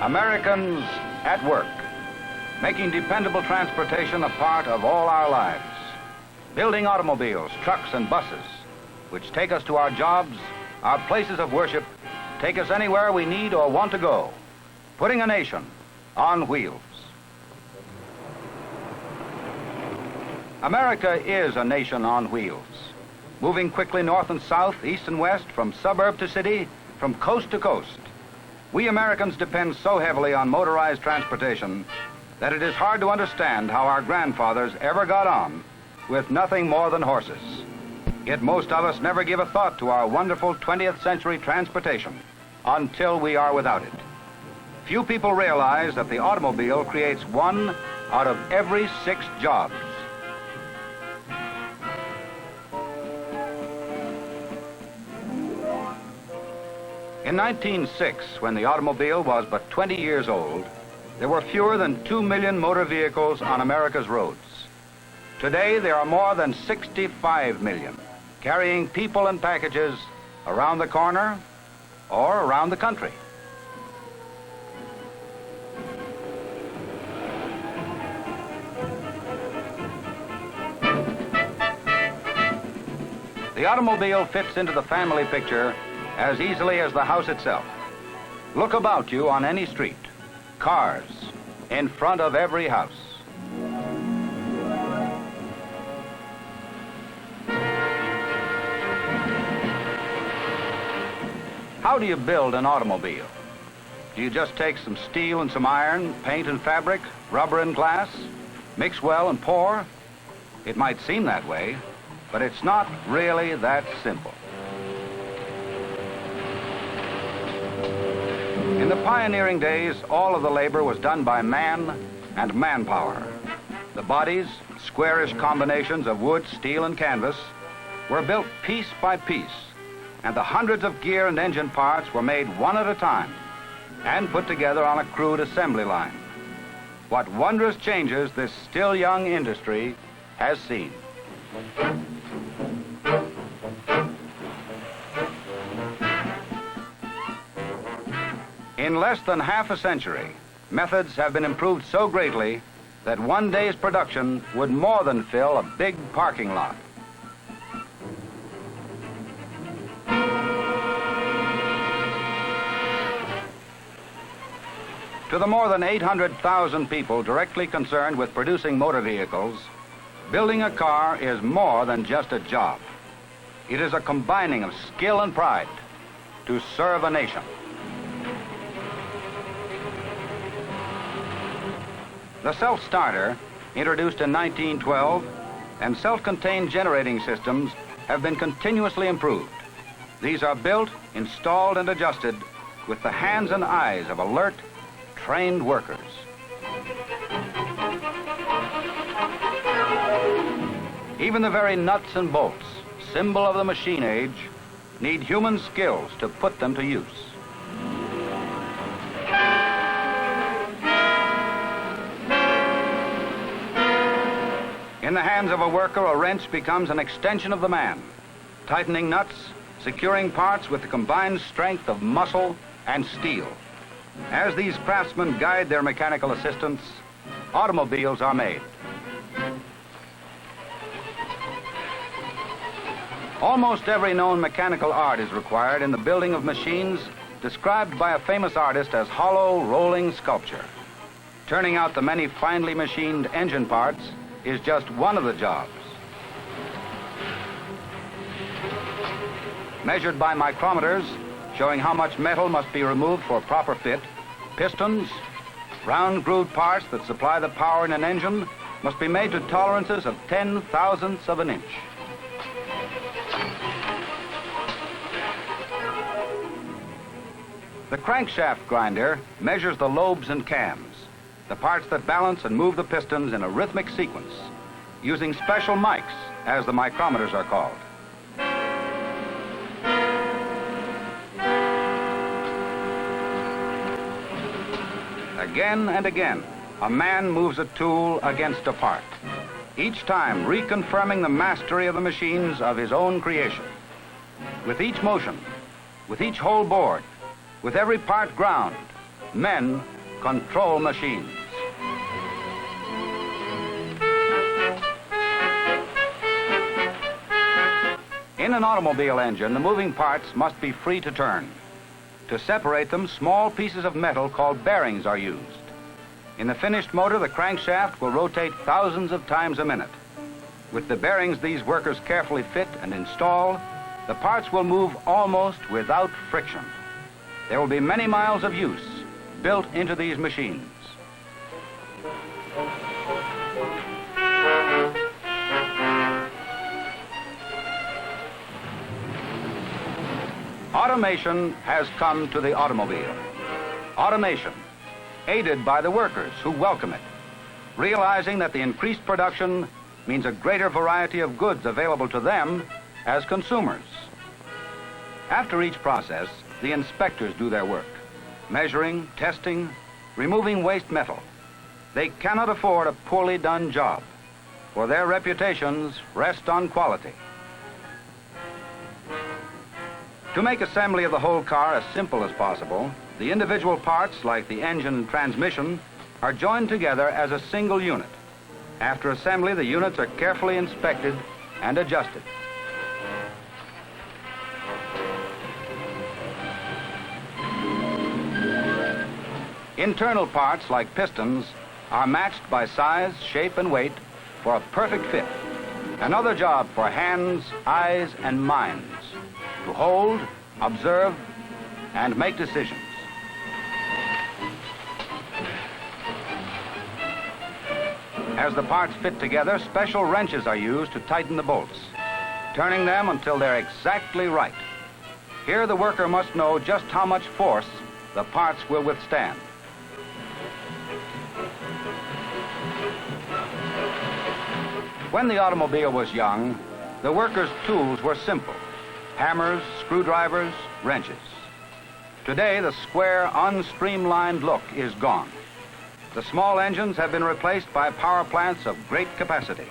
Americans at work, making dependable transportation a part of all our lives. Building automobiles, trucks, and buses, which take us to our jobs, our places of worship, take us anywhere we need or want to go. Putting a nation on wheels. America is a nation on wheels, moving quickly north and south, east and west, from suburb to city, from coast to coast. We Americans depend so heavily on motorized transportation that it is hard to understand how our grandfathers ever got on with nothing more than horses. Yet most of us never give a thought to our wonderful 20th century transportation until we are without it. Few people realize that the automobile creates 1 out of every 6 jobs. In 1906, when the automobile was but 20 years old, there were fewer than 2 million motor vehicles on America's roads. Today, there are more than 65 million, carrying people and packages around the corner or around the country. The automobile fits into the family picture as easily as the house itself. Look about you on any street. Cars in front of every house. How do you build an automobile? Do you just take some steel and some iron, paint and fabric, rubber and glass, mix well and pour? It might seem that way, but it's not really that simple. In the pioneering days, all of the labor was done by man and manpower. The bodies, squarish combinations of wood, steel, and canvas, were built piece by piece, and the hundreds of gear and engine parts were made one at a time and put together on a crude assembly line. What wondrous changes this still young industry has seen. In less than half a century, methods have been improved so greatly that one day's production would more than fill a big parking lot. To the more than 800,000 people directly concerned with producing motor vehicles, building a car is more than just a job. It is a combining of skill and pride to serve a nation. The self-starter, introduced in 1912, and self-contained generating systems have been continuously improved. These are built, installed, and adjusted with the hands and eyes of alert, trained workers. Even the very nuts and bolts, symbol of the machine age, need human skills to put them to use. In the hands of a worker, a wrench becomes an extension of the man, tightening nuts, securing parts with the combined strength of muscle and steel. As these craftsmen guide their mechanical assistants, automobiles are made. Almost every known mechanical art is required in the building of machines described by a famous artist as hollow, rolling sculpture. Turning out the many finely machined engine parts is just one of the jobs. Measured by micrometers, showing how much metal must be removed for proper fit, pistons, round grooved parts that supply the power in an engine must be made to tolerances of 10/1000ths of an inch. The crankshaft grinder measures the lobes and cams, the parts that balance and move the pistons in a rhythmic sequence, using special mics, as the micrometers are called. Again and again, a man moves a tool against a part, each time reconfirming the mastery of the machines of his own creation. With each motion, with each hole bored, with every part ground, men control machines. In an automobile engine, the moving parts must be free to turn. To separate them, small pieces of metal called bearings are used. In the finished motor, the crankshaft will rotate thousands of times a minute. With the bearings these workers carefully fit and install, the parts will move almost without friction. There will be many miles of use built into these machines. Automation has come to the automobile. Automation, aided by the workers who welcome it, realizing that the increased production means a greater variety of goods available to them as consumers. After each process, the inspectors do their work, measuring, testing, removing waste metal. They cannot afford a poorly done job, for their reputations rest on quality. To make assembly of the whole car as simple as possible, the individual parts, like the engine and transmission, are joined together as a single unit. After assembly, the units are carefully inspected and adjusted. Internal parts, like pistons, are matched by size, shape, and weight for a perfect fit. Another job for hands, eyes, and minds: to hold, observe, and make decisions. As the parts fit together, special wrenches are used to tighten the bolts, turning them until they're exactly right. Here, the worker must know just how much force the parts will withstand. When the automobile was young, the workers' tools were simple: hammers, screwdrivers, wrenches. Today, the square, unstreamlined look is gone. The small engines have been replaced by power plants of great capacity,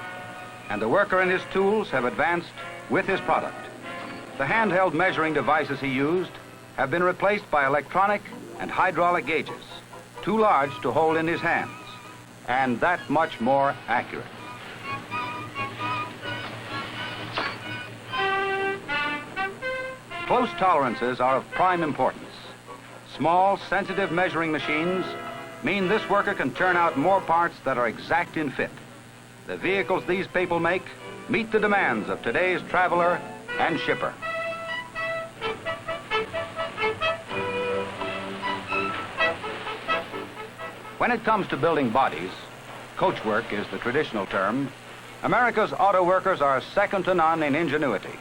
and the worker and his tools have advanced with his product. The handheld measuring devices he used have been replaced by electronic and hydraulic gauges, too large to hold in his hands, and that much more accurate. Close tolerances are of prime importance. Small, sensitive measuring machines mean this worker can turn out more parts that are exact in fit. The vehicles these people make meet the demands of today's traveler and shipper. When it comes to building bodies, coachwork is the traditional term, America's auto workers are second to none in ingenuity.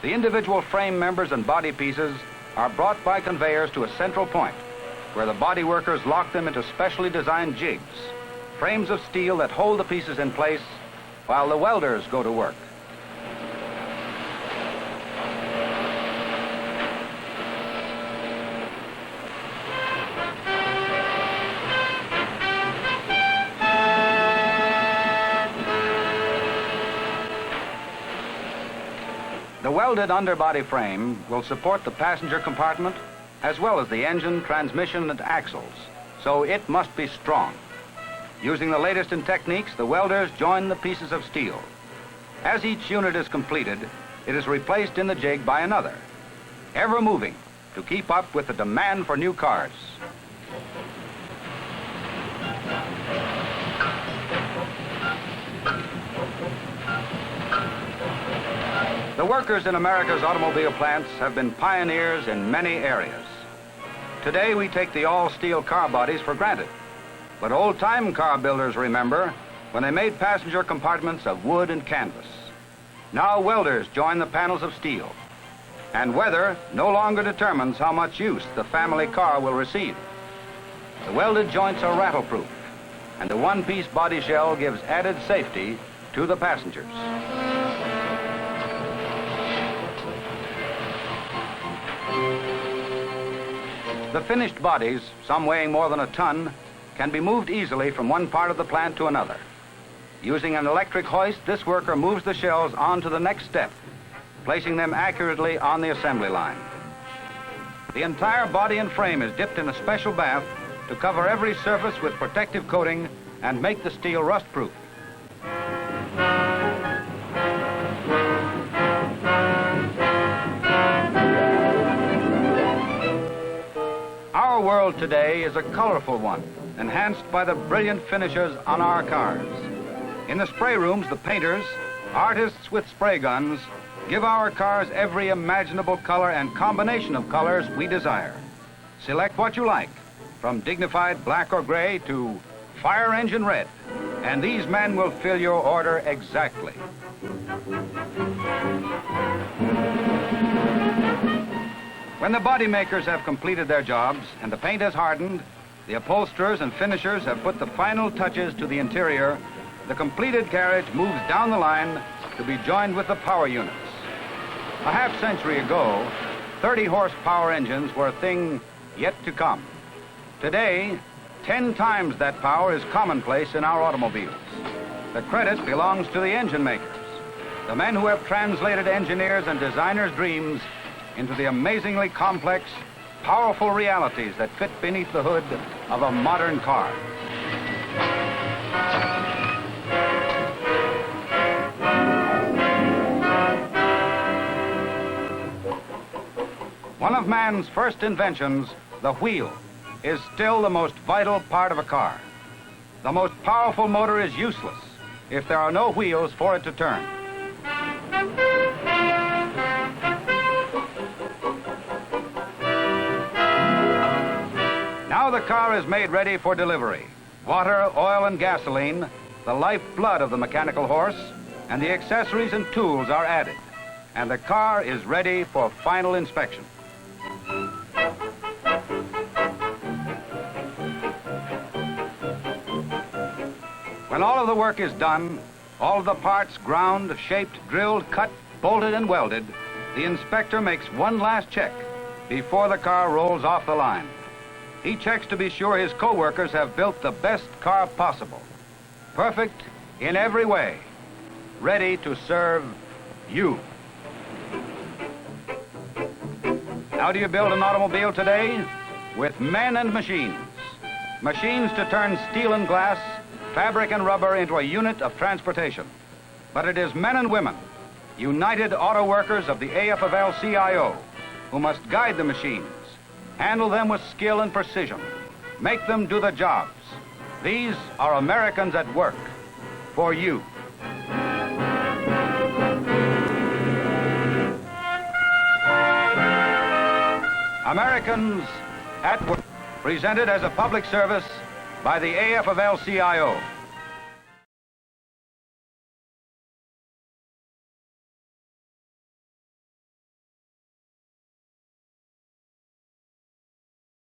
The individual frame members and body pieces are brought by conveyors to a central point, where the body workers lock them into specially designed jigs, frames of steel that hold the pieces in place while the welders go to work. The welded underbody frame will support the passenger compartment as well as the engine, transmission, and axles, so it must be strong. Using the latest in techniques, the welders join the pieces of steel. As each unit is completed, it is replaced in the jig by another, ever moving to keep up with the demand for new cars. The workers in America's automobile plants have been pioneers in many areas. Today, we take the all-steel car bodies for granted. But old-time car builders remember when they made passenger compartments of wood and canvas. Now welders join the panels of steel. And weather no longer determines how much use the family car will receive. The welded joints are rattle-proof, and the one-piece body shell gives added safety to the passengers. The finished bodies, some weighing more than a ton, can be moved easily from one part of the plant to another. Using an electric hoist, this worker moves the shells on to the next step, placing them accurately on the assembly line. The entire body and frame is dipped in a special bath to cover every surface with protective coating and make the steel rust-proof. Our world today is a colorful one, enhanced by the brilliant finishes on our cars. In the spray rooms, the painters, artists with spray guns, give our cars every imaginable color and combination of colors we desire. Select what you like, from dignified black or gray to fire engine red, and these men will fill your order exactly. When the body makers have completed their jobs and the paint has hardened, the upholsterers and finishers have put the final touches to the interior, the completed carriage moves down the line to be joined with the power units. A half-century ago, 30-horsepower engines were a thing yet to come. Today, 10 times that power is commonplace in our automobiles. The credit belongs to the engine makers, the men who have translated engineers' and designers' dreams into the amazingly complex, powerful realities that fit beneath the hood of a modern car. One of man's first inventions, the wheel, is still the most vital part of a car. The most powerful motor is useless if there are no wheels for it to turn. Now the car is made ready for delivery. Water, oil, and gasoline, the lifeblood of the mechanical horse, and the accessories and tools are added, and the car is ready for final inspection. When all of the work is done, all of the parts ground, shaped, drilled, cut, bolted, and welded, the inspector makes one last check before the car rolls off the line. He checks to be sure his co-workers have built the best car possible, perfect in every way, ready to serve you. How do you build an automobile today? With men and machines. Machines to turn steel and glass, fabric and rubber into a unit of transportation. But it is men and women, united auto workers of the AFL-CIO, who must guide the machines, handle them with skill and precision, make them do the jobs. These are Americans at work for you. Americans at Work, presented as a public service by the AFL-CIO.